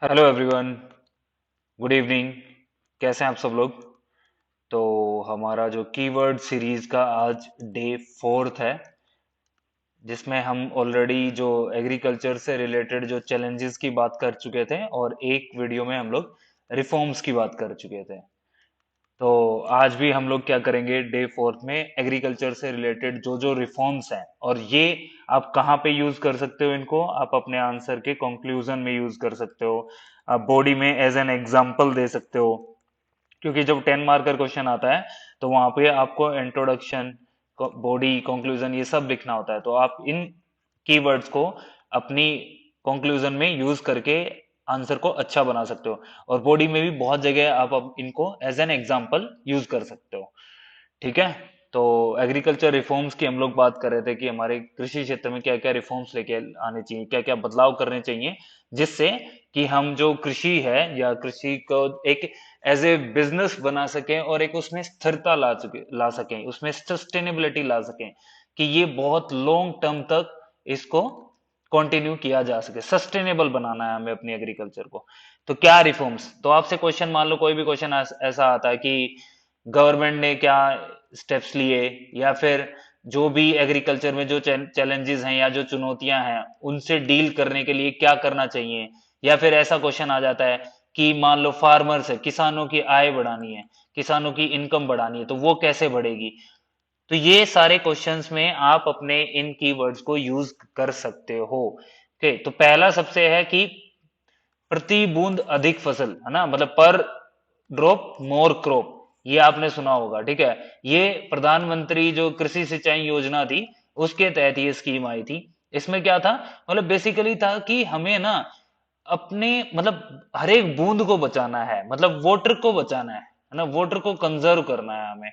Hello everyone, good evening. कैसे हैं आप सब लोग? तो हमारा जो कीवर्ड सीरीज का आज डे फोर्थ है, जिसमें हम ऑलरेडी जो एग्रीकल्चर से रिलेटेड जो चैलेंजेस की बात कर चुके थे और एक वीडियो में हम लोग रिफॉर्म्स की बात कर चुके थे। तो आज भी हम लोग क्या करेंगे, डे फोर्थ में एग्रीकल्चर से रिलेटेड जो जो रिफॉर्म्स हैं और ये आप कहाँ पे यूज कर सकते हो, इनको आप अपने आंसर के कंक्लूजन में यूज कर सकते हो, आप बॉडी में एज एन एग्जाम्पल दे सकते हो। क्योंकि जब 10 मार्कर क्वेश्चन आता है तो वहां पे आपको इंट्रोडक्शन, बॉडी, कंक्लूजन ये सब लिखना होता है, तो आप इन कीवर्ड्स को अपनी कंक्लूजन में यूज करके आंसर को अच्छा बना सकते हो। और बॉडी में भी बहुत जगह आप अब इनको एज एन एग्जाम्पल यूज कर सकते हो। ठीक है। तो एग्रीकल्चर रिफॉर्म्स की हम लोग बात कर रहे थे कि हमारे कृषि क्षेत्र में क्या क्या रिफॉर्म्स लेके आने चाहिए, क्या क्या बदलाव करने चाहिए, जिससे कि हम जो कृषि है या कृषि को एक एज ए बिजनेस बना सकें और एक उसमें स्थिरता ला सकें, उसमें सस्टेनेबिलिटी ला सकें, कि ये बहुत लॉन्ग टर्म तक इसको कंटिन्यू किया जा सके, सस्टेनेबल बनाना है हमें अपनी एग्रीकल्चर को। तो क्या रिफॉर्म्स, तो आपसे क्वेश्चन, मान लो कोई भी क्वेश्चन ऐसा आता है कि गवर्नमेंट ने क्या स्टेप्स लिए, या फिर जो भी एग्रीकल्चर में जो चैलेंजेस हैं या जो चुनौतियां हैं उनसे डील करने के लिए क्या करना चाहिए। या फिर ऐसा क्वेश्चन आ जाता है कि मान लो फार्मर्स है, किसानों की आय बढ़ानी है, किसानों की इनकम बढ़ानी है, तो वो कैसे बढ़ेगी। तो ये सारे क्वेश्चंस में आप अपने इन कीवर्ड्स को यूज कर सकते हो। ओके, तो पहला सबसे है कि प्रति बूंद अधिक फसल, है ना, मतलब पर ड्रॉप मोर क्रॉप, ये आपने सुना होगा। ठीक है, ये प्रधानमंत्री जो कृषि सिंचाई योजना थी उसके तहत ये स्कीम आई थी। इसमें क्या था, मतलब बेसिकली था कि हमें ना अपने, मतलब हर एक बूंद को बचाना है, मतलब वाटर को बचाना है ना, वाटर को कंजर्व करना है हमें।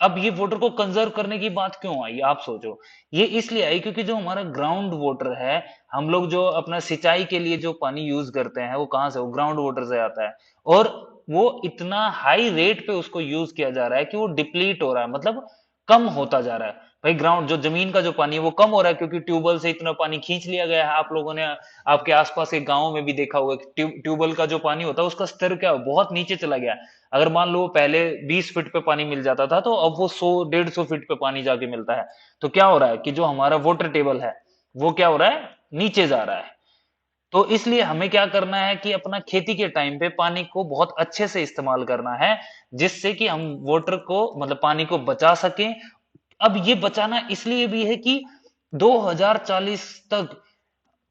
अब ये वाटर को कंजर्व करने की बात क्यों आई, आप सोचो। ये इसलिए आई क्योंकि जो हमारा ग्राउंड वाटर है, हम लोग जो अपना सिंचाई के लिए जो पानी यूज करते हैं वो कहाँ से, वो ग्राउंड वाटर से आता है। और वो इतना हाई रेट पे उसको यूज किया जा रहा है कि वो डिप्लीट हो रहा है, मतलब कम होता जा रहा है। भाई ग्राउंड जो जमीन का जो पानी है वो कम हो रहा है क्योंकि ट्यूबवेल से इतना पानी खींच लिया गया है। आप लोगों ने आपके आसपास के गांव में भी देखा होगा कि ट्यूबवेल का जो पानी होता है उसका स्तर क्या हो, बहुत नीचे चला गया है। अगर मान लो पहले 20 फीट पे पानी मिल जाता था तो अब वो 100 150 फीट पे पानी जाके मिलता है। तो क्या हो रहा है कि जो हमारा वाटर टेबल है वो क्या हो रहा है, नीचे जा रहा है। तो इसलिए हमें क्या करना है कि अपना खेती के टाइम पे पानी को बहुत अच्छे से इस्तेमाल करना है, जिससे कि हम वाटर को, मतलब पानी को बचा सकें। अब ये बचाना इसलिए भी है कि 2040 तक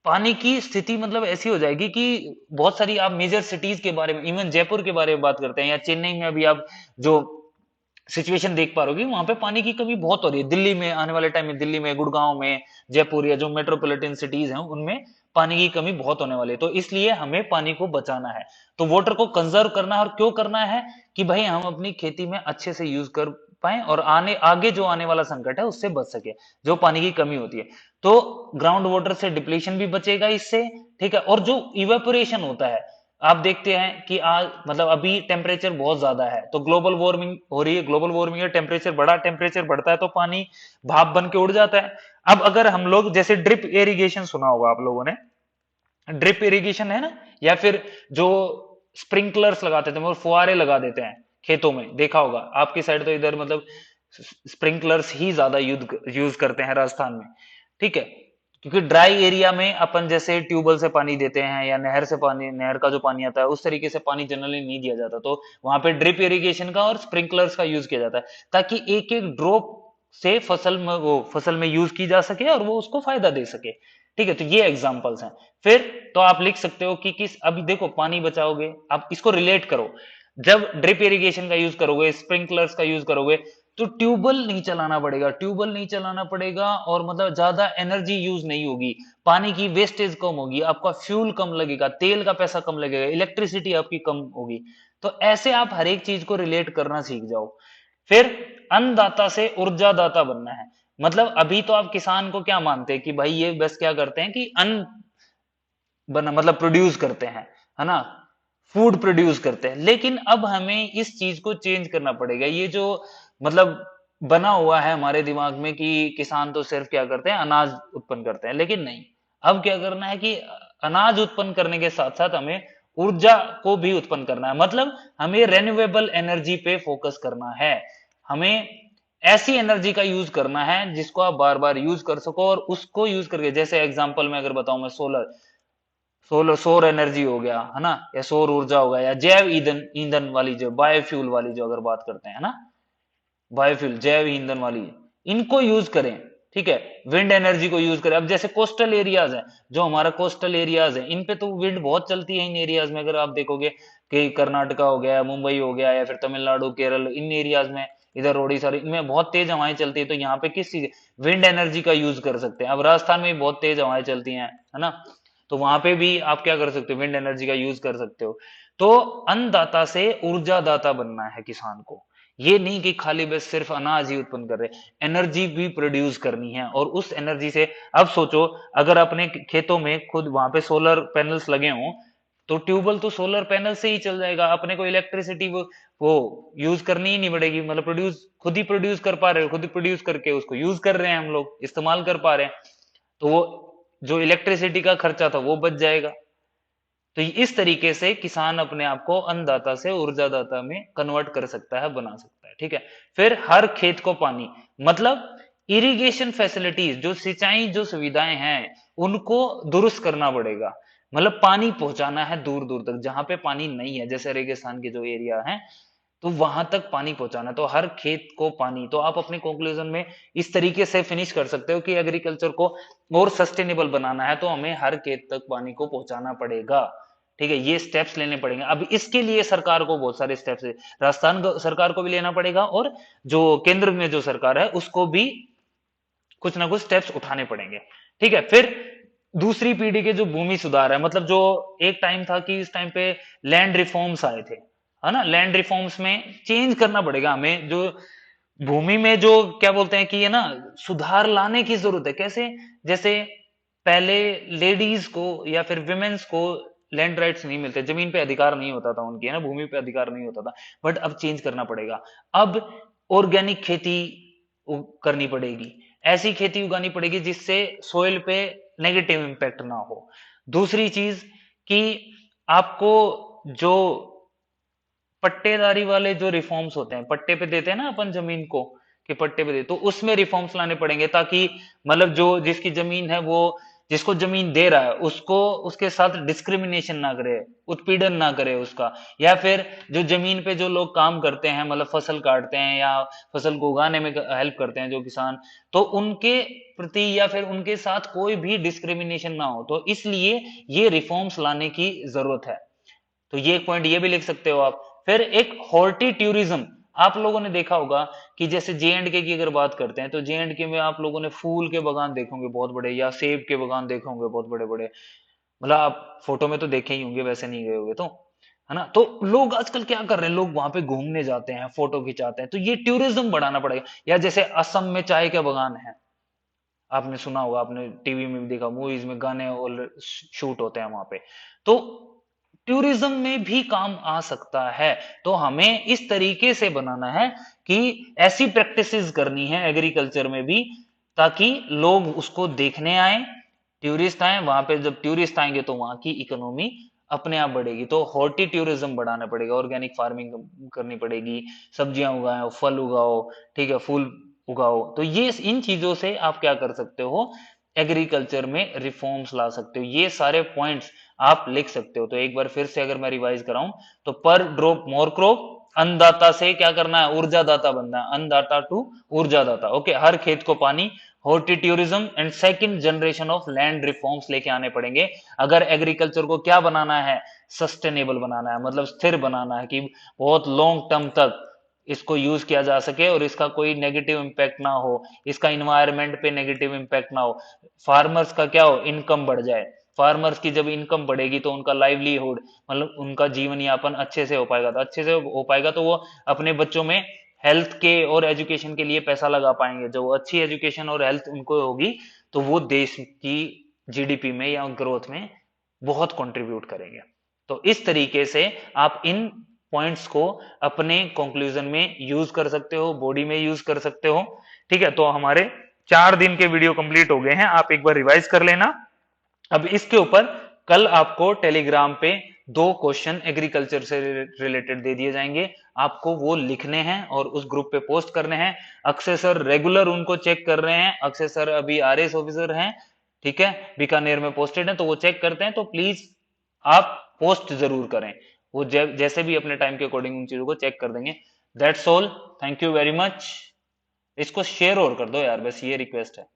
पानी की स्थिति मतलब ऐसी हो जाएगी कि बहुत सारी, आप मेजर सिटीज के बारे में, इवन जयपुर के बारे में बात करते हैं या चेन्नई में, अभी आप जो सिचुएशन देख पा रहे हो वहां पे पानी की कमी बहुत हो रही है। दिल्ली में आने वाले टाइम में, दिल्ली में, गुड़गांव में, जयपुर या जो मेट्रोपॉलिटन सिटीज हैं उनमें पानी की कमी बहुत होने वाली है। तो इसलिए हमें पानी को बचाना है, तो वाटर को कंजर्व करना है। और क्यों करना है कि भाई हम अपनी खेती में अच्छे से यूज कर पाए और आगे जो आने वाला संकट है उससे बच सके, जो पानी की कमी होती है। तो ग्राउंड वाटर से डिप्लीशन भी बचेगा इससे। ठीक है, और जो इवेपोरेशन होता है, आप देखते हैं कि आज, मतलब अभी टेम्परेचर बहुत ज्यादा है तो ग्लोबल वार्मिंग हो रही है, ग्लोबल वार्मिंग है, टेम्परेचर बढ़ता है तो पानी भाप बन के उड़ जाता है। अब अगर हम लोग जैसे ड्रिप इरिगेशन सुना होगा आप लोगों ने, ड्रिप इरिगेशन है ना, या फिर जो स्प्रिंकलर्स लगाते थे, मतलब फुहारे लगा देते हैं खेतों में, देखा होगा आपकी साइड तो इधर मतलब स्प्रिंकलर्स ही ज्यादा यूज करते हैं राजस्थान में। ठीक है, क्योंकि ड्राई एरिया में अपन जैसे ट्यूबवेल से पानी देते हैं या नहर से पानी, नहर का जो पानी आता है उस तरीके से पानी जनरली नहीं दिया जाता, तो वहां पे ड्रिप इरिगेशन का और स्प्रिंकलर्स का यूज किया जाता है, ताकि एक एक ड्रॉप से फसल में यूज की जा सके और वो उसको फायदा दे सके। ठीक है, तो ये एग्जांपल्स हैं। फिर तो आप लिख सकते हो कि किस, अभी देखो पानी बचाओगे, आप इसको रिलेट करो। जब ड्रिप इरिगेशन का यूज करोगे, स्प्रिंकलर्स का यूज करोगे, तो ट्यूबवेल नहीं चलाना पड़ेगा, और मतलब ज्यादा एनर्जी यूज नहीं होगी, पानी की वेस्टेज कम होगी, आपका फ्यूल कम लगेगा, तेल का पैसा कम लगेगा, इलेक्ट्रिसिटी आपकी कम होगी। तो ऐसे आप हर एक चीज को रिलेट करना सीख जाओ। फिर अन्नदाता से ऊर्जा दाता बनना है। मतलब अभी तो आप किसान को क्या मानते हैं कि भाई ये बस क्या करते हैं कि अन्न बना, मतलब प्रोड्यूस करते हैं, है ना, फूड प्रोड्यूस करते हैं। लेकिन अब हमें इस चीज को चेंज करना पड़ेगा। ये जो मतलब बना हुआ है हमारे दिमाग में कि किसान तो सिर्फ क्या करते हैं, अनाज उत्पन्न करते हैं, लेकिन नहीं। अब क्या करना है कि अनाज उत्पन्न करने के साथ साथ हमें ऊर्जा को भी उत्पन्न करना है, मतलब हमें रेन्यूएबल एनर्जी पे फोकस करना है। हमें ऐसी एनर्जी का यूज करना है जिसको आप बार बार यूज कर सको, और उसको यूज करके, जैसे एग्जांपल में अगर बताऊं मैं, सोलर सोलर सौर एनर्जी हो गया है ना, या सौर ऊर्जा हो गया, या जैव ईंधन ईंधन वाली जो बायोफ्यूल वाली जो अगर बात करते हैं ना, बायोफ्यूल जैव ईंधन वाली, इनको यूज करें। ठीक है, विंड एनर्जी को यूज करें। अब जैसे कोस्टल एरियाज है, जो हमारा कोस्टल एरियाज है, इन पे तो विंड बहुत चलती है। इन एरियाज में अगर आप देखोगे कि कर्नाटका हो गया, मुंबई हो गया, या फिर तमिलनाडु, केरल, इन एरियाज में, इधर ओडिशा, इनमें बहुत तेज हवाएं चलती है। तो यहाँ पे किस चीज, विंड एनर्जी का यूज कर सकते हैं। अब राजस्थान में भी बहुत तेज हवाएं चलती हैं, है ना, तो वहां पे भी आप क्या कर सकते हो, विंड एनर्जी का यूज कर सकते हो। तो अन्नदाता से ऊर्जा दाता बनना है किसान को। ये नहीं कि खाली बस सिर्फ अनाज ही उत्पन्न कर रहे, एनर्जी भी प्रोड्यूस करनी है। और उस एनर्जी से, अब सोचो, अगर अपने खेतों में खुद वहां पे सोलर पैनल्स लगे हों, तो ट्यूबवेल तो सोलर पैनल से ही चल जाएगा। अपने को इलेक्ट्रिसिटी वो यूज करनी ही नहीं पड़ेगी, मतलब प्रोड्यूस खुद ही प्रोड्यूस कर पा रहे हो, खुद ही प्रोड्यूस करके उसको यूज कर रहे हैं, हम लोग इस्तेमाल कर पा रहे हैं। तो वो जो इलेक्ट्रिसिटी का खर्चा था वो बच जाएगा। तो इस तरीके से किसान अपने आप को अन्नदाता से ऊर्जादाता में कन्वर्ट कर सकता है, बना सकता है। ठीक है, फिर हर खेत को पानी, मतलब इरिगेशन फैसिलिटीज, जो सिंचाई जो सुविधाएं हैं, उनको दुरुस्त करना पड़ेगा। मतलब पानी पहुंचाना है दूर दूर तक, जहां पे पानी नहीं है, जैसे रेगिस्तान के जो एरिया है, तो वहां तक पानी पहुंचाना। तो हर खेत को पानी, तो आप अपने कंक्लूजन में इस तरीके से फिनिश कर सकते हो कि एग्रीकल्चर को और सस्टेनेबल बनाना है तो हमें हर खेत तक पानी को पहुंचाना पड़ेगा। ठीक है, ये स्टेप्स लेने पड़ेंगे। अब इसके लिए सरकार को बहुत सारे स्टेप्स, राजस्थान सरकार को भी लेना पड़ेगा, और जो केंद्र में जो सरकार है उसको भी कुछ ना कुछ स्टेप्स उठाने पड़ेंगे। ठीक है, फिर दूसरी पीढ़ी के जो भूमि सुधार है, मतलब जो एक टाइम था कि इस टाइम पे लैंड रिफॉर्म्स आए थे, है ना, लैंड रिफॉर्म्स में चेंज करना पड़ेगा हमें। जो भूमि में जो क्या बोलते हैं कि ये ना, सुधार लाने की जरूरत है। कैसे, जैसे पहले लेडीज को या फिर विमेन्स को लैंड राइट्स नहीं मिलते, जमीन पे अधिकार नहीं होता था उनकी, है ना, भूमि पे अधिकार नहीं होता था। बट अब चेंज करना पड़ेगा। अब ऑर्गेनिक खेती करनी पड़ेगी, ऐसी खेती उगानी पड़ेगी जिससे सोइल पे नेगेटिव इम्पैक्ट ना हो। दूसरी चीज कि आपको जो पट्टेदारी वाले जो रिफॉर्म्स होते हैं, पट्टे पे देते हैं ना अपन जमीन को, कि पट्टे पे दे, तो उसमें रिफॉर्म्स लाने पड़ेंगे, ताकि मतलब जो जिसकी जमीन है, वो जिसको जमीन दे रहा है उसको, उसके साथ डिस्क्रिमिनेशन ना करे, उत्पीड़न ना करे उसका। या फिर जो जमीन पे जो लोग काम करते हैं, मतलब फसल काटते हैं या फसल को उगाने में हेल्प करते हैं जो किसान, तो उनके प्रति या फिर उनके साथ कोई भी डिस्क्रिमिनेशन ना हो। तो इसलिए ये रिफॉर्म्स लाने की जरूरत है। तो ये एक पॉइंट ये भी लिख सकते हो आप। फिर एक हॉर्टी टूरिज्म, आप लोगों ने देखा होगा कि जैसे जे एंड के की अगर बात करते हैं, तो जे एंड के में आप लोगों ने फूल के बागान देखोगे बहुत बड़े, या सेब के बागान देखोगे बहुत बड़े बड़े, मतलब आप फोटो में तो देखे ही होंगे, वैसे नहीं गए होंगे तो, है ना। तो लोग आजकल क्या कर रहे हैं, लोग वहां पे घूमने जाते हैं, फोटो खिंचाते हैं। तो ये टूरिज्म बढ़ाना पड़ेगा। या जैसे असम में चाय के बागान है, आपने सुना होगा, आपने टीवी में भी देखा, मूवीज में गाने और शूट होते हैं वहां पे। तो टूरिज्म में भी काम आ सकता है। तो हमें इस तरीके से बनाना है कि ऐसी प्रैक्टिसेस करनी है एग्रीकल्चर में भी, ताकि लोग उसको देखने आए, टूरिस्ट आए वहां पे। जब टूरिस्ट आएंगे तो वहां की इकोनॉमी अपने आप बढ़ेगी। तो हॉर्टी टूरिज्म बढ़ाना पड़ेगा, ऑर्गेनिक फार्मिंग करनी पड़ेगी, सब्जियां उगाओ, फल उगाओ, ठीक है, फूल उगाओ। तो ये इन चीजों से आप क्या कर सकते हो, एग्रीकल्चर में रिफॉर्म्स ला सकते हो। ये सारे पॉइंट्स आप लिख सकते हो। तो एक बार फिर से अगर मैं रिवाइज कराऊं, तो पर ड्रॉप मोर क्रॉप, अन्नदाता से क्या करना है, ऊर्जादाता बनना है, अन्नदाता टू ऊर्जादाता। ओके, हर खेत को पानी, हॉर्टिट्यूरिज्म and second generation of land reforms लेके आने पड़ेंगे। अगर एग्रीकल्चर को क्या बनाना है, सस्टेनेबल बनाना है, मतलब स्थिर बनाना है, कि बहुत लॉन्ग टर्म तक इसको यूज किया जा सके और इसका कोई नेगेटिव इम्पैक्ट ना हो, इसका इन्वायरमेंट पे नेगेटिव इम्पैक्ट ना हो, फार्मर्स का क्या हो, इनकम बढ़ जाए। फार्मर्स की जब इनकम बढ़ेगी तो उनका लाइवलीहुड, मतलब उनका जीवन यापन अच्छे से हो पाएगा। तो अच्छे से हो पाएगा तो वो अपने बच्चों में हेल्थ के और एजुकेशन के लिए पैसा लगा पाएंगे। जब अच्छी एजुकेशन और हेल्थ उनको होगी, तो वो देश की जीडीपी में या ग्रोथ में बहुत कंट्रीब्यूट करेंगे। तो इस तरीके से आप इन पॉइंट्स को अपने कंक्लूजन में यूज कर सकते हो, बॉडी में यूज कर सकते हो। ठीक है, तो हमारे 4 दिन के वीडियो कंप्लीट हो गए हैं, आप एक बार रिवाइज कर लेना। अब इसके ऊपर कल आपको टेलीग्राम पे दो क्वेश्चन एग्रीकल्चर से रिलेटेड दे दिए जाएंगे, आपको वो लिखने हैं और उस ग्रुप पे पोस्ट करने हैं। अक्षय सर रेगुलर उनको चेक कर रहे हैं, अक्षय सर अभी आरएस ऑफिसर हैं, ठीक है, बीकानेर में पोस्टेड हैं, तो वो चेक करते हैं, तो प्लीज आप पोस्ट जरूर करें। वो जैसे भी अपने टाइम के अकॉर्डिंग उन चीजों को चेक कर देंगे। That's all, thank you very much. इसको शेयर और कर दो यार, बस ये रिक्वेस्ट है।